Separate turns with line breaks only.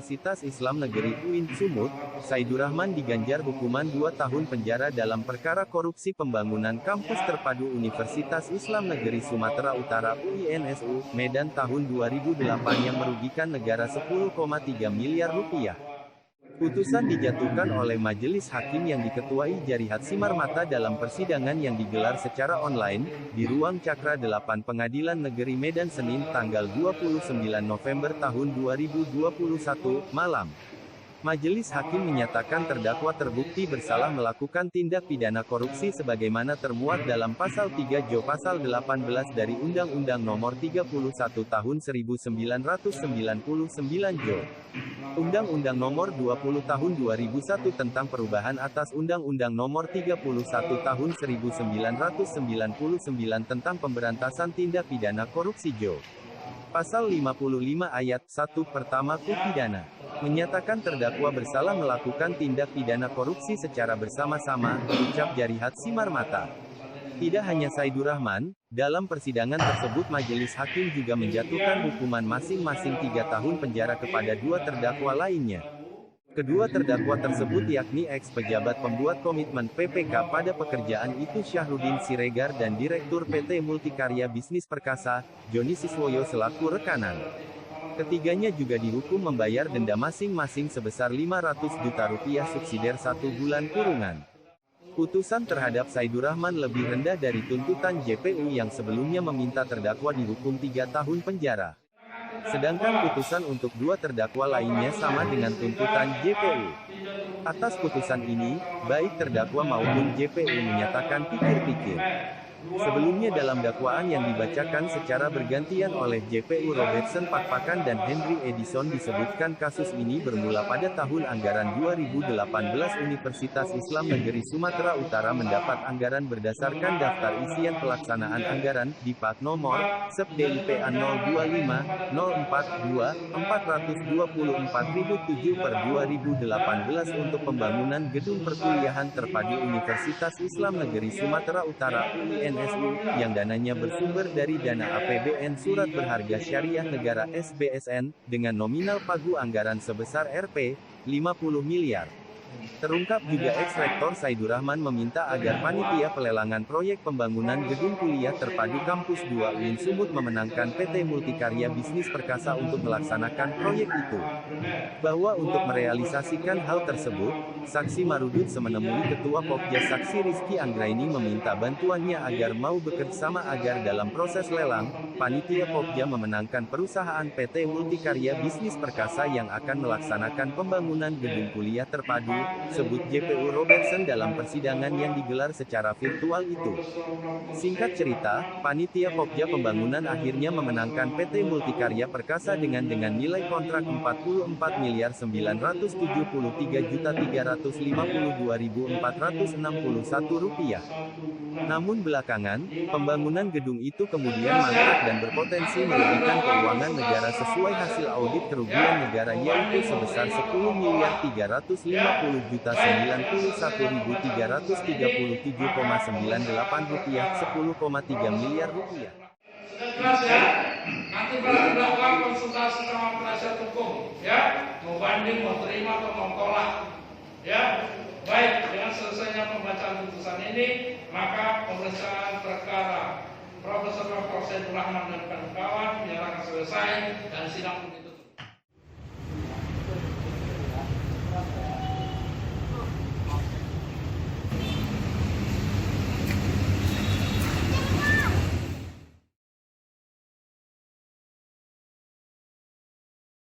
Universitas Islam Negeri UIN Sumut, Saidurrahman diganjar hukuman 2 tahun penjara dalam perkara korupsi pembangunan kampus terpadu Universitas Islam Negeri Sumatera Utara UINSU, Medan tahun 2008 yang merugikan negara 10,3 miliar rupiah. Putusan dijatuhkan oleh Majelis Hakim yang diketuai Jarihat Simarmata dalam persidangan yang digelar secara online, di Ruang Cakra 8 Pengadilan Negeri Medan Senin tanggal 29 November tahun 2021, malam. Majelis Hakim menyatakan terdakwa terbukti bersalah melakukan tindak pidana korupsi sebagaimana termuat dalam Pasal 3 Jo Pasal 18 dari Undang-Undang Nomor 31 Tahun 1999 Jo. Undang-Undang Nomor 20 Tahun 2001 tentang perubahan atas Undang-Undang Nomor 31 Tahun 1999 tentang pemberantasan tindak pidana korupsi Jo. Pasal 55 ayat 1 pertama KUH pidana menyatakan terdakwa bersalah melakukan tindak pidana korupsi secara bersama-sama, ucap Jarihat Simarmata. Tidak hanya Saidurrahman, dalam persidangan tersebut Majelis Hakim juga menjatuhkan hukuman masing-masing 3 tahun penjara kepada 2 terdakwa lainnya. Kedua terdakwa tersebut yakni ex-pejabat pembuat komitmen PPK pada pekerjaan itu Syahrudin Siregar dan Direktur PT Multikarya Bisnis Perkasa, Joni Siswoyo selaku rekanan. Ketiganya juga dihukum membayar denda masing-masing sebesar 500 juta rupiah subsidiar 1 bulan kurungan. Putusan terhadap Saidurrahman lebih rendah dari tuntutan JPU yang sebelumnya meminta terdakwa dihukum 3 tahun penjara. Sedangkan putusan untuk 2 terdakwa lainnya sama dengan tuntutan JPU. Atas putusan ini, baik terdakwa maupun JPU menyatakan pikir-pikir. Sebelumnya dalam dakwaan yang dibacakan secara bergantian oleh JPU Robertson Pakpakan dan Henry Edison disebutkan kasus ini bermula pada tahun anggaran 2018 Universitas Islam Negeri Sumatera Utara mendapat anggaran berdasarkan daftar isian pelaksanaan anggaran, DIPAK nomor, Sep DIPA 025-424.007 per 2018 untuk pembangunan gedung perkuliahan terpadu Universitas Islam Negeri Sumatera Utara UINSU, yang dananya bersumber dari dana APBN Surat Berharga Syariah Negara SBSN, dengan nominal pagu anggaran sebesar Rp. 50 miliar. Terungkap juga ex-rektor Saidurrahman meminta agar panitia pelelangan proyek pembangunan gedung kuliah terpadu Kampus 2 UIN Sumut memenangkan PT Multikarya Bisnis Perkasa untuk melaksanakan proyek itu. Bahwa untuk merealisasikan hal tersebut, Saksi Marudut menemui Ketua Pokja Saksi Rizky Anggraini meminta bantuannya agar mau bekerjasama agar dalam proses lelang, panitia Pokja memenangkan perusahaan PT Multikarya Bisnis Perkasa yang akan melaksanakan pembangunan gedung kuliah terpadu, sebut JPU Robertson dalam persidangan yang digelar secara virtual itu. Singkat cerita, panitia Pokja pembangunan akhirnya memenangkan PT Multikarya Perkasa dengan nilai kontrak Rp44.373.352.461. Namun belakangan, pembangunan gedung itu kemudian mangkrak dan berpotensi merugikan keuangan negara sesuai hasil audit kerugian negara yaitu sebesar Rp10.391.337,98 10,3 miliar rupiah.
Jelas ya, nanti berlakukan konsultasi sama penasihat hukum, ya, mau banding, mau terima atau mau tolak, ya. Baik, dengan selesainya pembacaan putusan ini, maka pemeriksaan perkara Profesor Saidurrahman dan kawan-kawan dinyatakan selesai dan sidang